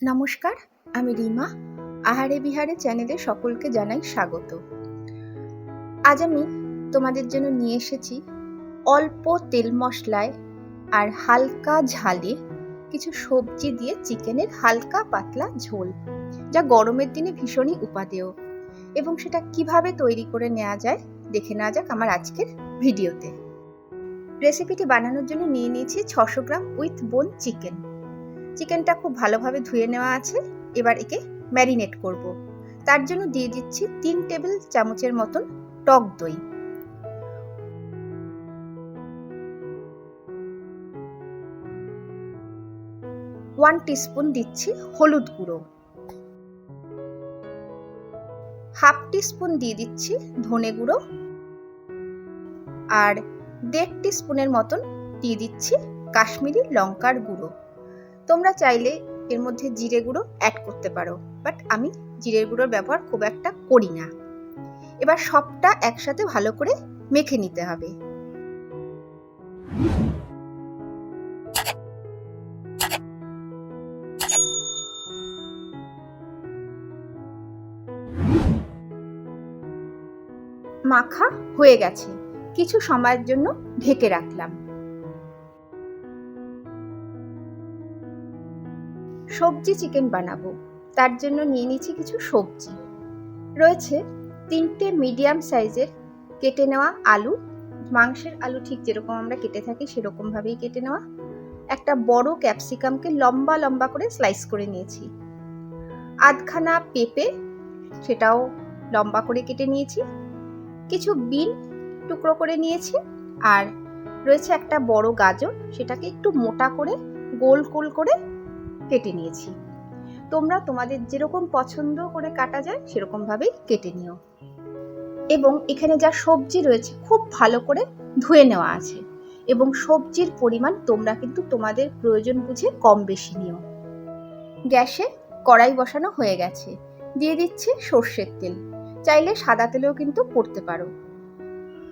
নমস্কার, আমি রিমা। আহারে বিহারে চ্যানেলে সকলকে জানাই স্বাগত। আজ আমি তোমাদের জন্য নিয়ে এসেছি অল্প তেল মশলায় আর হালকা ঝালে কিছু সবজি দিয়ে চিকেনের হালকা পাতলা ঝোল, যা গরমের দিনে ভীষণই উপাদেয়। এবং সেটা কিভাবে তৈরি করে নেওয়া যায় দেখে নেওয়া যাক আমার আজকের ভিডিওতে। রেসিপিটি বানানোর জন্য নিয়ে নিয়েছি 600 গ্রাম উইথ বোন চিকেন। চিকেনটা খুব ভালোভাবে ধুয়ে নেওয়া আছে। এবার একে ম্যারিনেট করব। তার জন্য দিয়ে দিচ্ছি 3 টেবিল চামচের মতন টক দই, 1 টিস্পুন দিচ্ছি হলুদ গুঁড়ো, হাফ টিস্পুন দিয়ে দিচ্ছি ধনে গুঁড়ো, আর 1.5 টিস্পুনের মতন দিয়ে দিচ্ছি কাশ্মীরি লঙ্কার গুঁড়ো। তোমরা চাইলে এর মধ্যে জিরে গুঁড়ো অ্যাড করতে পারো, বাট আমি জিরের গুঁড়োর ব্যবহার খুব একটা করি না। এবার সবটা একসাথে ভালো করে মেখে নিতে হবে। মাখা হয়ে গেছে, কিছু সময়ের জন্য ঢেকে রাখলাম। সবজি চিকেন বানাবো, তার জন্য নিয়ে নিচ্ছি কিছু সবজি। রয়েছে 3টে মিডিয়াম সাইজের কেটে নেওয়া আলু, মাংসের আলু ঠিক যেরকম আমরা কেটে থাকি সেরকম ভাবেই কেটে নেওয়া। একটা বড় ক্যাপসিকামকে লম্বা লম্বা করে স্লাইস করে নিয়েছি। আধখানা পেঁপে, সেটাও লম্বা করে কেটে নিয়েছি। কিছু বিন টুকরো করে নিয়েছি। আর রয়েছে একটা বড় গাজর, সেটাকে একটু মোটা করে গোল গোল করে কেটে নিয়েছি। তোমরা তোমাদের যেরকম পছন্দ করে কাটা যায় সেরকম ভাবেই কেটে নিও। এবং এখানে যা সবজি রয়েছে খুব ভালো করে ধুয়ে নেওয়া আছে, এবং সবজির পরিমাণ তোমরা কিন্তু তোমাদের প্রয়োজন বুঝে কম বেশি নিও। গ্যাসে কড়াই বসানো হয়ে গেছে, দিয়ে দিচ্ছি সর্ষের তেল। চাইলে সাদা তেলেও কিন্তু করতে পারো।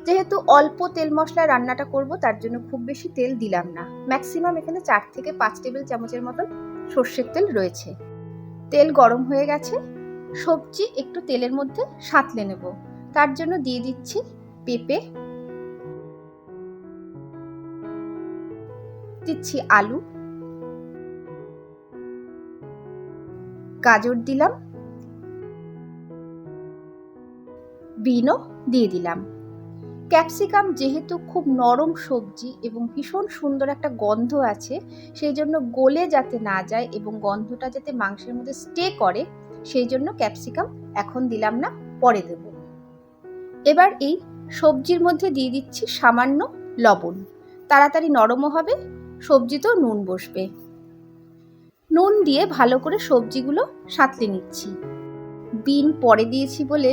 যেহেতু অল্প তেল মশলা রান্নাটা করব, তার জন্য খুব বেশি তেল দিলাম না। ম্যাক্সিমাম এখানে 4 থেকে 5 টেবিল চামচের মতন সর্ষের তেল রয়েছে। তেল গরম হয়ে গেছে, সবজি একটু তেলের মধ্যে সাঁতলে নেব। তার জন্য দিয়ে দিচ্ছি পেঁপে, দিচ্ছি আলু, গাজর দিলাম, বিনও দিয়ে দিলাম। ক্যাপসিকাম যেহেতু খুব নরম সবজি এবং ভীষণ সুন্দর একটা গন্ধ আছে, সেই জন্য গলে যাতে না যায় এবং গন্ধটা যাতে মাংসের মধ্যে স্টে করে, সেই জন্য ক্যাপসিকাম এখন দিলাম না, পরে দেব। এবার এই সবজির মধ্যে দিয়ে দিচ্ছি সামান্য লবণ। তাড়াতাড়ি নরমও হবে, সবজিতেও নুন বসবে। নুন দিয়ে ভালো করে সবজিগুলো সাঁতলে নিচ্ছি। বিন পরে দিয়েছি বলে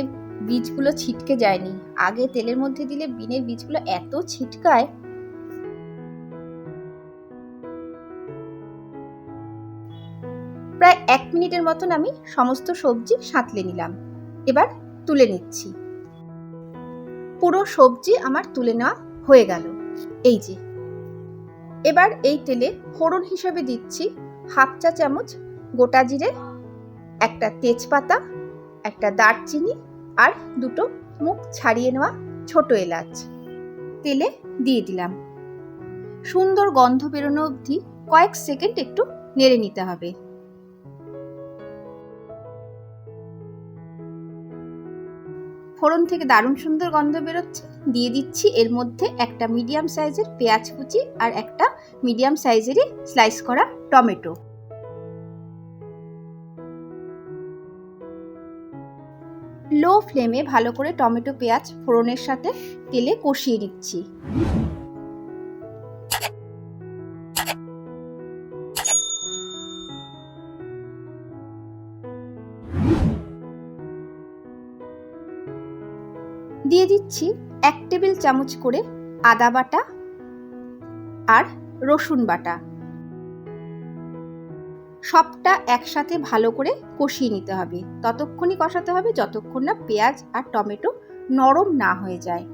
বীজগুলো ছিটকে যায়নি। আগে তেলের মধ্যে দিলে বিনের বীজগুলো এত ছিটকায়। প্রায় 1 মিনিটের মতন আমি সমস্ত সবজি সাঁতলে নিলাম। এবার তুলে নিচ্ছি। পুরো সবজি আমার তুলে নেওয়া হয়ে গেল। এই যে, এবার এই তেলে ফোড়ন হিসেবে দিচ্ছি হাফ চা চামচ গোটা জিরে, একটা তেজপাতা, একটা দারচিনি, আর 2টো মুখ ছাড়িয়ে নেওয়া ছোট এলাচ তেলে দিয়ে দিলাম। সুন্দর গন্ধ বেরোনো অবধি কয়েক সেকেন্ড একটু নেড়ে নিতে হবে। ফোড়ন থেকে দারুণ সুন্দর গন্ধ বেরোচ্ছে। দিয়ে দিচ্ছি এর মধ্যে একটা মিডিয়াম সাইজের পেঁয়াজ কুচি আর একটা মিডিয়াম সাইজেরই স্লাইস করা টমেটো। লো ফ্লেমে ভালো করে টমেটো পেঁয়াজ ফোড়নের সাথে তেলে কষিয়ে নিচ্ছি। দিয়ে দিচ্ছি 1 টেবিল চামচ করে আদা বাটা আর রসুন বাটা। সবটা একসাথে ভালো করে কষিয়ে নিতে হবে। ততক্ষণই কষাতে হবে যতক্ষণ না পেঁয়াজ আর টমেটো নরম না হয়ে যায়।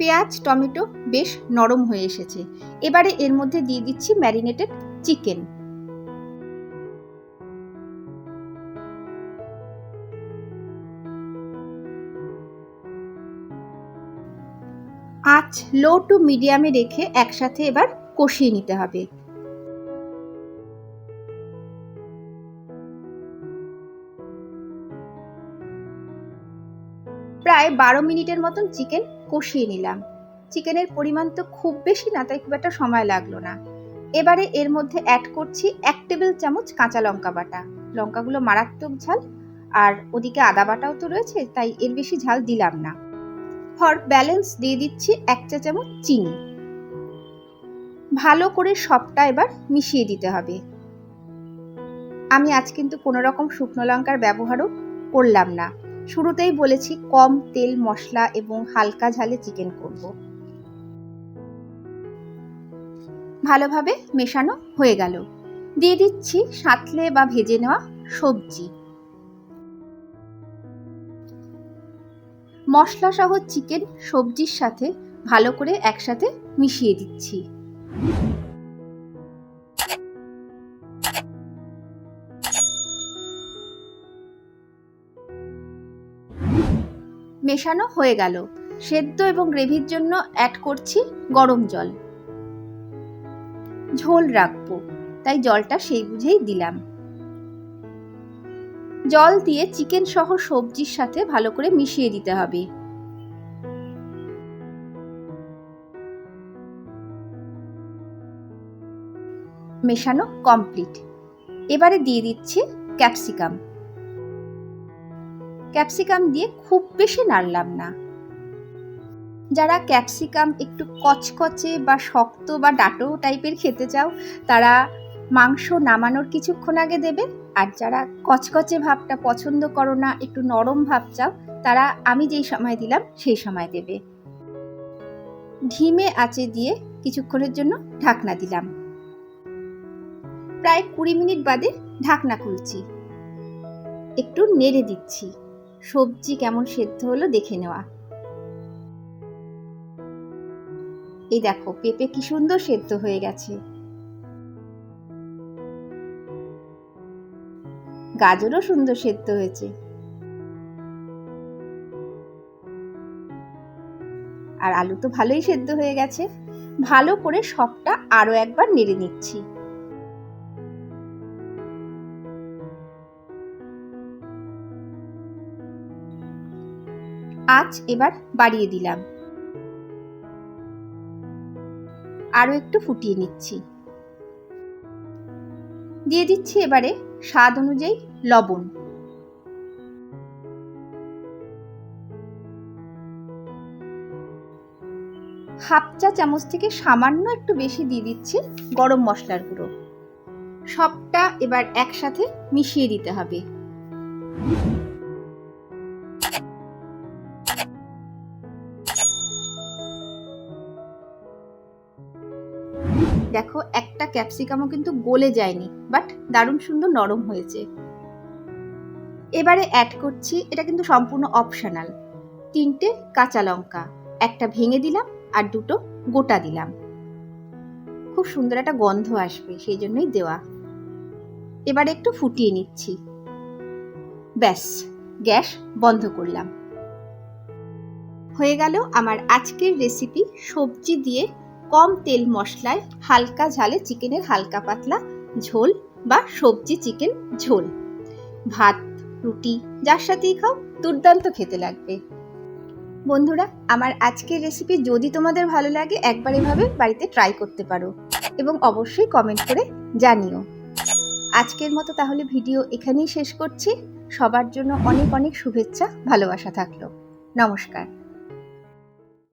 পেঁয়াজ টমেটো বেশ নরম হয়ে এসেছে। এবারে এর মধ্যে দিয়ে দিচ্ছি ম্যারিনেটেড চিকেন। আঁচ লো টু মিডিয়ামে রেখে একসাথে এবার কষিয়ে নিতে হবে। প্রায় 12 মিনিটের মতন চিকেন কষিয়ে নিলাম। চিকেনের পরিমাণ তো খুব বেশি না, তাই খুব একটা সময় লাগলো না। এবারে এর মধ্যে অ্যাড করছি 1 টেবিল চামচ কাঁচা লঙ্কা বাটা। লঙ্কাগুলো মারাত্মক ঝাল, আর ওদিকে আদা বাটাও তো রয়েছে, তাই এর বেশি ঝাল দিলাম না। ফর ব্যালেন্স দিয়ে দিচ্ছি 1 চা চামচ চিনি। ভালো করে সবটা এবার মিশিয়ে দিতে হবে। আমি আজ কিন্তু কোনো রকম শুকনো লঙ্কার ব্যবহারও করলাম না। শুরুতেই বলেছি কম তেল মশলা এবং হালকা ঝালে চিকেন করব। ভালোভাবে মেশানো হয়ে গেল। দিয়ে দিচ্ছি সাঁতলে বা ভেজে নেওয়া সবজি। মশলা সহ চিকেন সবজির সাথে ভালো করে একসাথে মিশিয়ে দিচ্ছি। মেশানো হয়ে গেল। সেদ্ধ এবং গ্রেভির জন্য অ্যাড করছি গরম জল। ঝোল রাখবো, তাই জলটা সেই বুঝেই দিলাম। জল দিয়ে চিকেন সহ সবজির সাথে ভালো করে মিশিয়ে দিতে হবে। মেশানো কমপ্লিট। এবারে দিয়ে দিচ্ছি ক্যাপসিকাম। ক্যাপসিকাম দিয়ে খুব বেশি নাড়লাম না। যারা ক্যাপসিকাম একটু কচকচে বা শক্ত বা ডাঁটো টাইপের খেতে চাও, তারা মাংস নামানোর কিছুক্ষণ আগে দেবে। আর যারা কচকচে ভাবটা পছন্দ করো না, একটু নরম ভাব চাও, তারা আমি যেই সময় দিলাম সেই সময় দেবে। ধিমে আঁচে দিয়ে কিছুক্ষণের জন্য ঢাকনা দিলাম। প্রায় 20 মিনিট বাদে ঢাকনা খুলছি। একটু নেড়ে দিচ্ছি, সবজি কেমন সেদ্ধ হলো দেখে নেওয়া। এই দেখো পেঁপে কি সুন্দর সেদ্ধ হয়ে গেছে। গাজরও সুন্দর সেদ্ধ হয়েছে। আর আলু তো ভালোই সেদ্ধ হয়ে গেছে। ভালো করে সবটা আরো একবার নেড়ে নিচ্ছি। আঁচ এবার বাড়িয়ে দিলাম। আরো একটু ফুটিয়ে নিচ্ছি। দিয়ে দিচ্ছি এবারে স্বাদ অনুযায়ী লবণ। হাফ চা চামচ থেকে সামান্য একটু বেশি দিয়ে দিচ্ছি গরম মশলার গুঁড়ো। সবটা এবার একসাথে মিশিয়ে দিতে হবে। দেখো একটা ক্যাপসিকামও কিন্তু গলে যায়নি, বাট দারুণ সুন্দর নরম হয়েছে। এবারে অ্যাড করছি, এটা কিন্তু সম্পূর্ণ অপশনাল, 3টে কাঁচা লঙ্কা। একটা ভেঙে দিলাম আর 2টো গোটা দিলাম। খুব সুন্দর একটা গন্ধ আসবে, সেই জন্যই দেওয়া। এবারে একটু ফুটিয়ে নিচ্ছি। ব্যাস, গ্যাস বন্ধ করলাম। হয়ে গেল আমার আজকের রেসিপি, সবজি দিয়ে কম তেল মশলায় হালকা ঝালে চিকেনের হালকা পাতলা ঝোল বা সবজি চিকেন ঝোল। ভাত রুটি যার সাথেই খাও দুর্দান্ত খেতে লাগবে। বন্ধুরা, আমার আজকের রেসিপি যদি তোমাদের ভালো লাগে, একবার এভাবে বাড়িতে ট্রাই করতে পারো এবং অবশ্যই কমেন্ট করে জানিও। আজকের মতো তাহলে ভিডিও এখানেই শেষ করছি। সবার জন্য অনেক অনেক শুভেচ্ছা, ভালোবাসা থাকলো। নমস্কার।